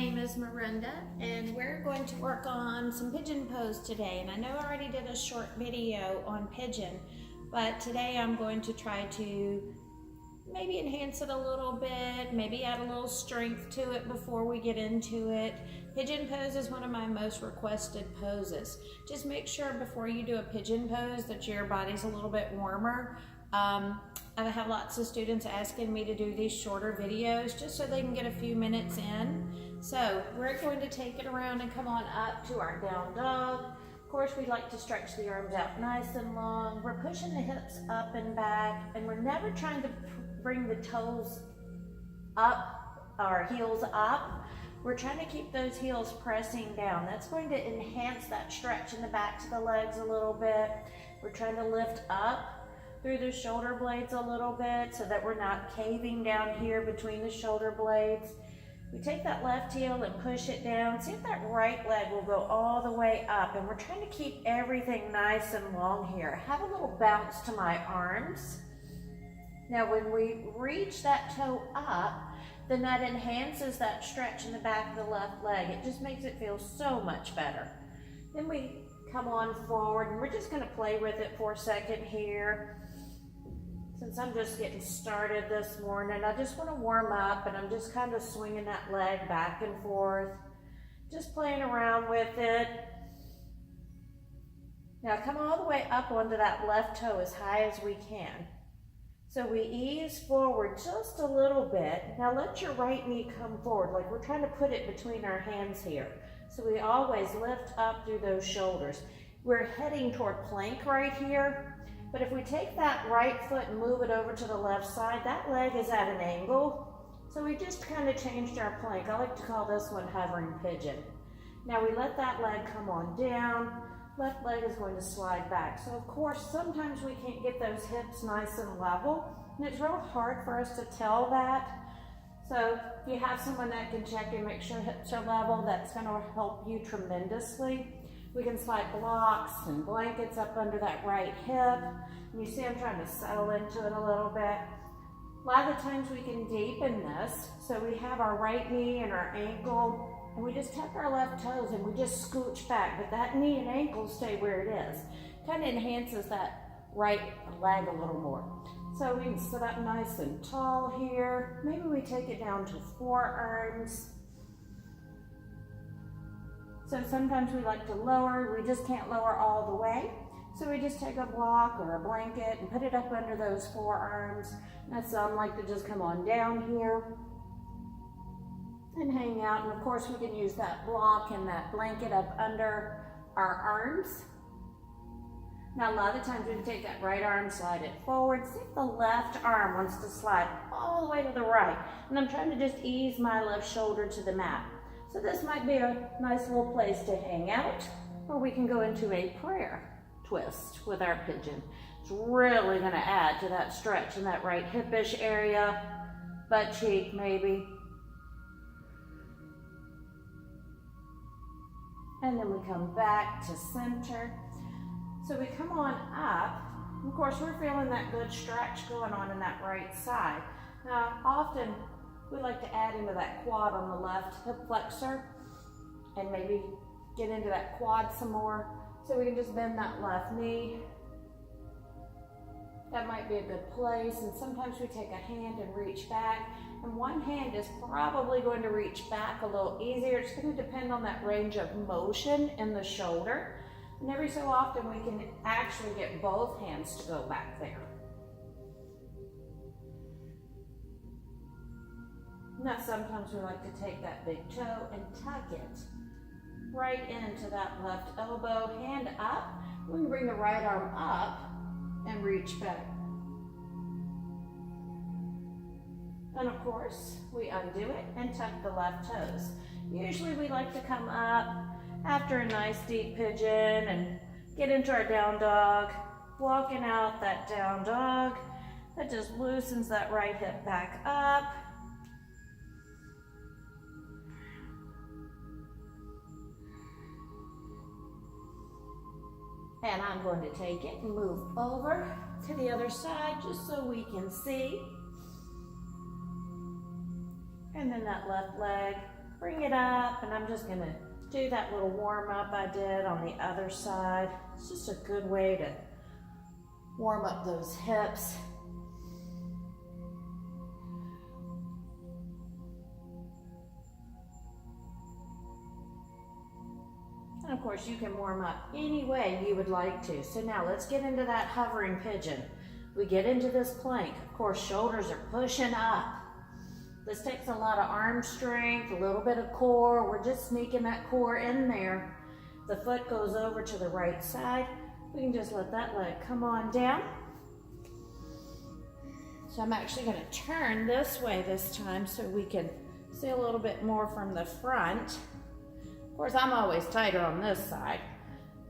name is Miranda, and we're going to work on some pigeon pose today. And I know I already did a short video on pigeon, but today I'm going to try to maybe enhance it a little bit, maybe add a little strength to it before we get into it. Pigeon pose is one of my most requested poses. Just make sure before you do a pigeon pose that your body's a little bit warmer. I have lots of students asking me to do these shorter videos just so they can get a few minutes in. So we're going to take it around and come on up to our down dog. Of course, we like to stretch the arms out nice and long. We're pushing the hips up and back, and we're never trying to bring the toes up, our heels up. We're trying to keep those heels pressing down. That's going to enhance that stretch in the backs of the legs a little bit. We're trying to lift up through the shoulder blades a little bit so that we're not caving down here between the shoulder blades. We take that left heel and push it down. See if that right leg will go all the way up. And we're trying to keep everything nice and long here. Have a little bounce to my arms. Now when we reach that toe up, then that enhances that stretch in the back of the left leg. It just makes it feel so much better. Then we come on forward, and we're just going to play with it for a second here. Since I'm just getting started this morning, I just want to warm up, and I'm just kind of swinging that leg back and forth, just playing around with it. Now come all the way up onto that left toe as high as we can. So we ease forward just a little bit. Now let your right knee come forward, like we're trying to put it between our hands here. So we always lift up through those shoulders. We're heading toward plank right here. But if we take that right foot and move it over to the left side, that leg is at an angle. So we just kind of changed our plank. I like to call this one hovering pigeon. Now we let that leg come on down. Left leg is going to slide back. So of course, sometimes we can't get those hips nice and level. And it's real hard for us to tell that. So if you have someone that can check and make sure hips are level, that's going to help you tremendously. We can slide blocks and blankets up under that right hip. And you see I'm trying to settle into it a little bit. A lot of the times we can deepen this. So we have our right knee and our ankle, and we just tuck our left toes and we just scooch back. But that knee and ankle stay where it is. Kind of enhances that right leg a little more. So we can sit up nice and tall here. Maybe we take it down to forearms. So sometimes we like to lower, we just can't lower all the way. So we just take a block or a blanket and put it up under those forearms. And some like to just come on down here and hang out. And of course we can use that block and that blanket up under our arms. Now a lot of times we can take that right arm, slide it forward. See if the left arm wants to slide all the way to the right. And I'm trying to just ease my left shoulder to the mat. So this might be a nice little place to hang out, or we can go into a prayer twist with our pigeon. It's really going to add to that stretch in that right hip-ish area, butt cheek maybe. And then we come back to center. So we come on up. Of course, we're feeling that good stretch going on in that right side. Now, often we like to add into that quad on the left hip flexor and maybe get into that quad some more. So we can just bend that left knee. That might be a good place. And sometimes we take a hand and reach back. And one hand is probably going to reach back a little easier. It's going to depend on that range of motion in the shoulder. And every so often we can actually get both hands to go back there. Now sometimes we like to take that big toe and tuck it right into that left elbow, hand up. We can bring the right arm up and reach back. And of course, we undo it and tuck the left toes. Usually we like to come up after a nice deep pigeon and get into our down dog, walking out that down dog. That just loosens that right hip back up. And I'm going to take it and move over to the other side just so we can see. And then that left leg bring it up, and I'm just gonna do that little warm up I did on the other side. It's just a good way to warm up those hips. And of course, you can warm up any way you would like to. So now let's get into that hovering pigeon. We get into this plank. Of course, shoulders are pushing up. This takes a lot of arm strength, a little bit of core. We're just sneaking that core in there. The foot goes over to the right side. We can just let that leg come on down. So I'm actually going to turn this way this time so we can see a little bit more from the front. Of course, I'm always tighter on this side,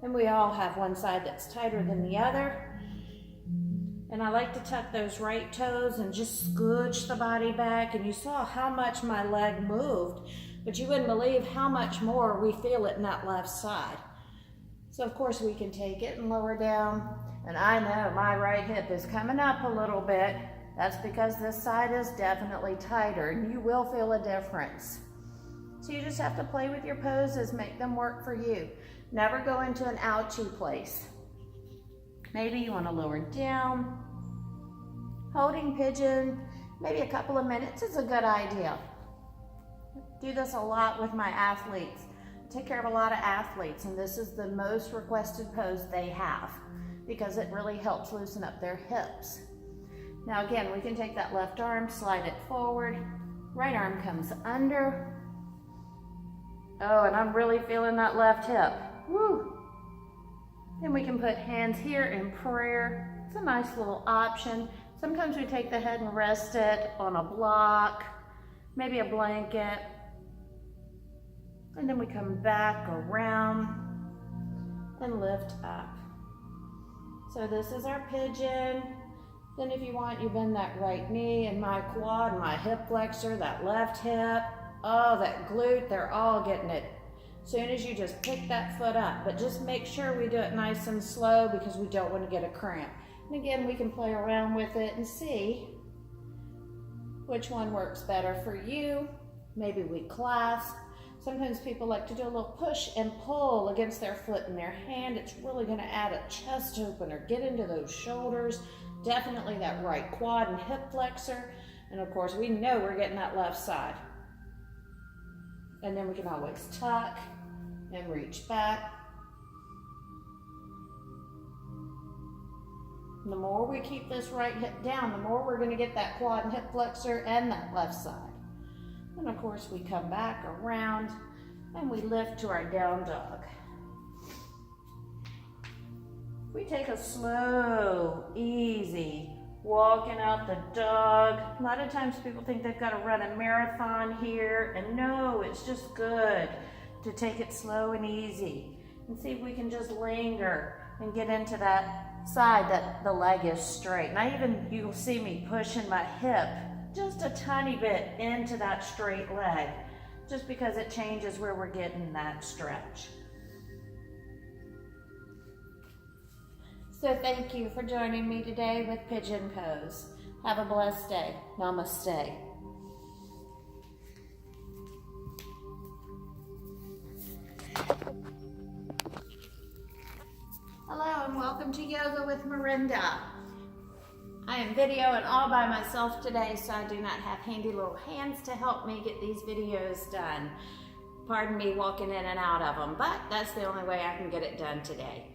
and we all have one side that's tighter than the other. And I like to tuck those right toes and just scooch the body back. And you saw how much my leg moved, but you wouldn't believe how much more we feel it in that left side. So of course we can take it and lower down. And I know my right hip is coming up a little bit. That's because this side is definitely tighter, and you will feel a difference. So you just have to play with your poses, make them work for you. Never go into an ouchie place. Maybe you want to lower down. Holding pigeon, maybe a couple of minutes is a good idea. Do this a lot with my athletes. I take care of a lot of athletes, and this is the most requested pose they have because it really helps loosen up their hips. Now again, we can take that left arm, slide it forward. Right arm comes under. Oh, and I'm really feeling that left hip. Woo! Then we can put hands here in prayer. It's a nice little option. Sometimes we take the head and rest it on a block, maybe a blanket. And then we come back around and lift up. So this is our pigeon. Then if you want, you bend that right knee and my quad, my hip flexor, that left hip. Oh, that glute, they're all getting it. Soon as you just pick that foot up, but just make sure we do it nice and slow because we don't want to get a cramp. And again, we can play around with it and see which one works better for you. Maybe we clasp. Sometimes people like to do a little push and pull against their foot and their hand. It's really going to add a chest opener, get into those shoulders. Definitely that right quad and hip flexor. And of course, we know we're getting that left side. And then we can always tuck and reach back. And the more we keep this right hip down, the more we're going to get that quad and hip flexor and that left side. And of course, we come back around and we lift to our down dog. We take a slow, easy walking out the dog. A lot of times people think they've got to run a marathon here, and no, it's just good to take it slow and easy and see if we can just linger and get into that side that the leg is straight. And you'll see me pushing my hip just a tiny bit into that straight leg, just because it changes where we're getting that stretch. So thank you for joining me today with Pigeon Pose. Have a blessed day. Namaste. Hello and welcome to Yoga with Miranda. I am videoing all by myself today, so I do not have handy little hands to help me get these videos done. Pardon me walking in and out of them, but that's the only way I can get it done today.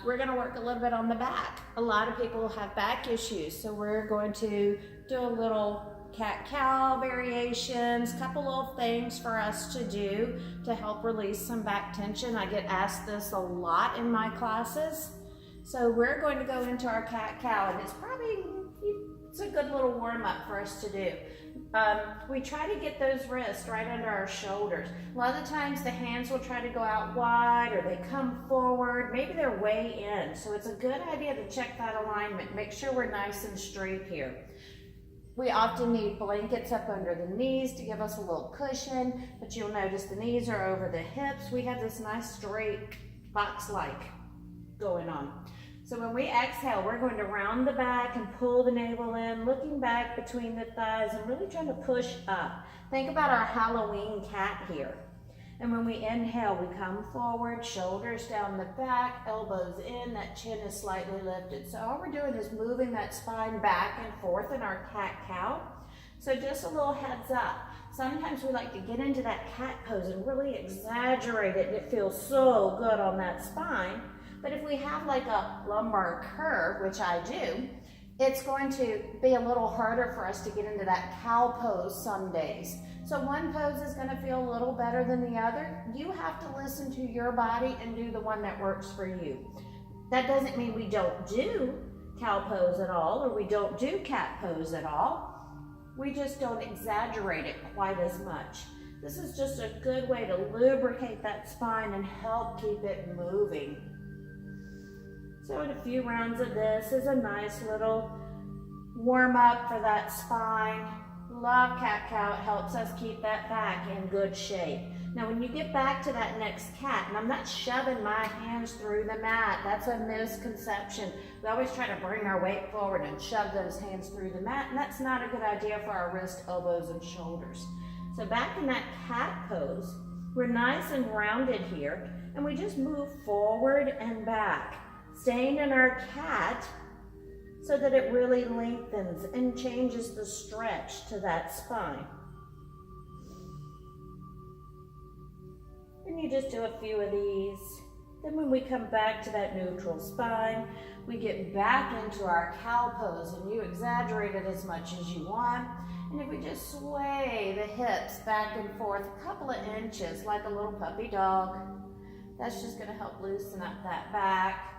We're going to work a little bit on the back. A lot of people have back issues, so we're going to do a little cat-cow variations, couple of things for us to do to help release some back tension. I get asked this a lot in my classes. So we're going to go into our cat-cow, and it's a good little warm-up for us to do. We try to get those wrists right under our shoulders. A lot of the times the hands will try to go out wide or they come forward. Maybe they're way in. So it's a good idea to check that alignment. Make sure we're nice and straight here. We often need blankets up under the knees to give us a little cushion, but you'll notice the knees are over the hips. We have this nice straight box-like going on. So when we exhale, we're going to round the back and pull the navel in, looking back between the thighs and really trying to push up. Think about our Halloween cat here. And when we inhale, we come forward, shoulders down the back, elbows in, that chin is slightly lifted. So all we're doing is moving that spine back and forth in our cat-cow. So just a little heads up. Sometimes we like to get into that cat pose and really exaggerate it, and it feels so good on that spine. But if we have like a lumbar curve, which I do, it's going to be a little harder for us to get into that cow pose some days. So one pose is going to feel a little better than the other. You have to listen to your body and do the one that works for you. That doesn't mean we don't do cow pose at all, or we don't do cat pose at all. We just don't exaggerate it quite as much. This is just a good way to lubricate that spine and help keep it moving. So a few rounds of this is a nice little warm up for that spine. Love cat-cow, it helps us keep that back in good shape. Now when you get back to that next cat, and I'm not shoving my hands through the mat, that's a misconception. We always try to bring our weight forward and shove those hands through the mat, and that's not a good idea for our wrist, elbows, and shoulders. So back in that cat pose, we're nice and rounded here, and we just move forward and back, staying in our cat so that it really lengthens and changes the stretch to that spine. And you just do a few of these. Then when we come back to that neutral spine, we get back into our cow pose, and you exaggerate it as much as you want. And if we just sway the hips back and forth a couple of inches like a little puppy dog, that's just gonna help loosen up that back.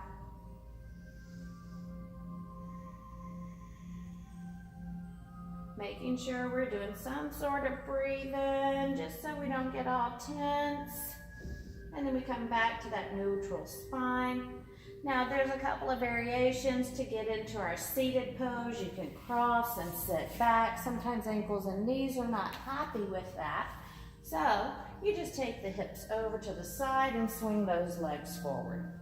Making sure we're doing some sort of breathing, just so we don't get all tense. And then we come back to that neutral spine. Now there's a couple of variations to get into our seated pose. You can cross and sit back. Sometimes ankles and knees are not happy with that. So you just take the hips over to the side and swing those legs forward.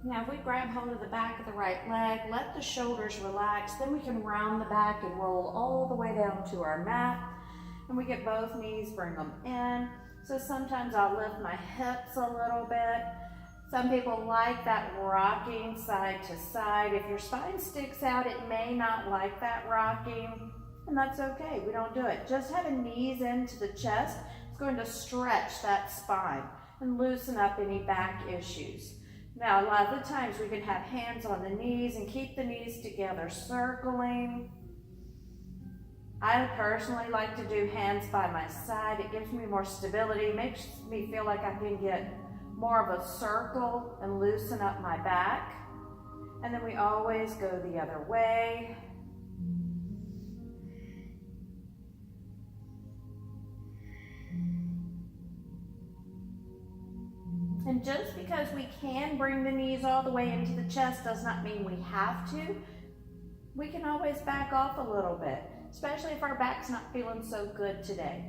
Now if we grab hold of the back of the right leg, let the shoulders relax, then we can round the back and roll all the way down to our mat. And we get both knees, bring them in. So sometimes I'll lift my hips a little bit. Some people like that rocking side to side. If your spine sticks out, it may not like that rocking, and that's okay, we don't do it. Just having knees into the chest is going to stretch that spine and loosen up any back issues. Now, a lot of the times we can have hands on the knees and keep the knees together, circling. I personally like to do hands by my side. It gives me more stability, makes me feel like I can get more of a circle and loosen up my back. And then we always go the other way. And just because we can bring the knees all the way into the chest does not mean we have to. We can always back off a little bit, especially if our back's not feeling so good today.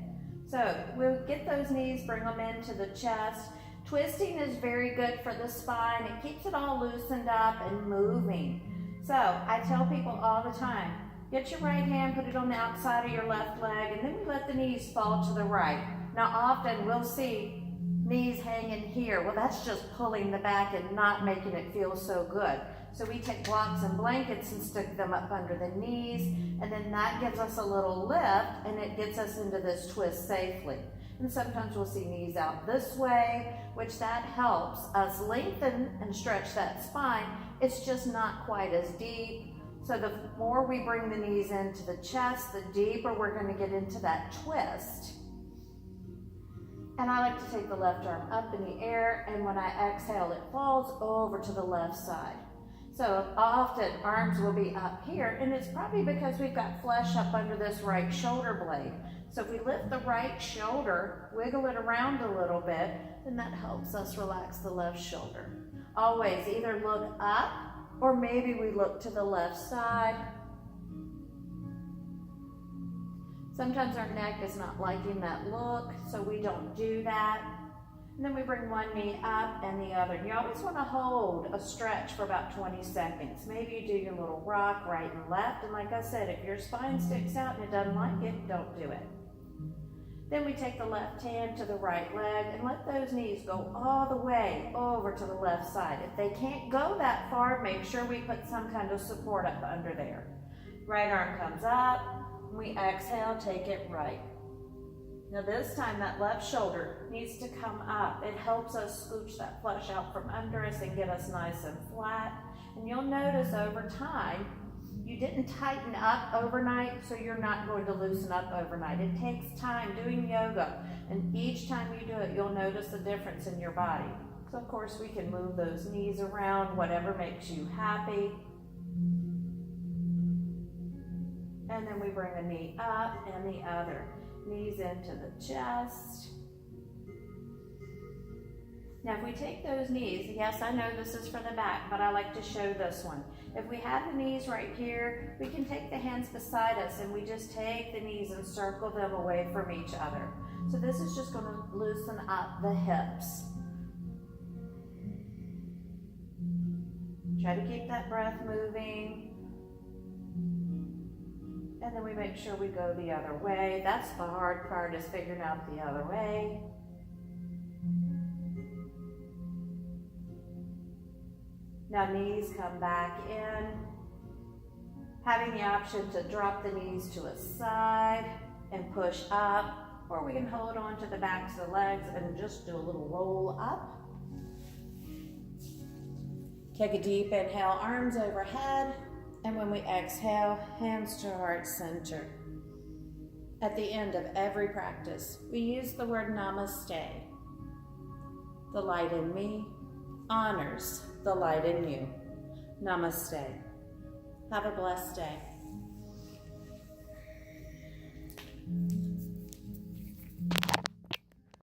So we'll get those knees, bring them into the chest. Twisting is very good for the spine. It keeps it all loosened up and moving. So I tell people all the time, get your right hand, put it on the outside of your left leg, and then we let the knees fall to the right. Now often we'll see knees hanging here. Well, that's just pulling the back and not making it feel so good. So we take blocks and blankets and stick them up under the knees, and then that gives us a little lift, and it gets us into this twist safely. And sometimes we'll see knees out this way, which that helps us lengthen and stretch that spine. It's just not quite as deep. So the more we bring the knees into the chest, the deeper we're going to get into that twist. And I like to take the left arm up in the air, and when I exhale, it falls over to the left side. So often arms will be up here, and it's probably because we've got flesh up under this right shoulder blade. So if we lift the right shoulder, wiggle it around a little bit, then that helps us relax the left shoulder. Always either look up, or maybe we look to the left side. Sometimes our neck is not liking that look, so we don't do that. And then we bring one knee up and the other. You always want to hold a stretch for about 20 seconds. Maybe you do your little rock right and left. And like I said, if your spine sticks out and it doesn't like it, don't do it. Then we take the left hand to the right leg and let those knees go all the way over to the left side. If they can't go that far, make sure we put some kind of support up under there. Right arm comes up. We exhale, take it right. Now this time that left shoulder needs to come up. It helps us scooch that flesh out from under us and get us nice and flat. And you'll notice over time, you didn't tighten up overnight, so you're not going to loosen up overnight. It takes time doing yoga, and each time you do it, you'll notice a difference in your body. So of course we can move those knees around, whatever makes you happy. And then we bring a knee up and the other. Knees into the chest. Now if we take those knees, yes, I know this is for the back, but I like to show this one. If we have the knees right here, we can take the hands beside us and we just take the knees and circle them away from each other. So this is just going to loosen up the hips. Try to keep that breath moving. And then we make sure we go the other way. That's the hard part, is figuring out the other way. Now knees come back in. Having the option to drop the knees to a side and push up, or we can hold on to the backs of the legs and just do a little roll up. Take a deep inhale, arms overhead. And when we exhale, hands to heart center. At the end of every practice, we use the word namaste. The light in me honors the light in you. Namaste. Have a blessed day.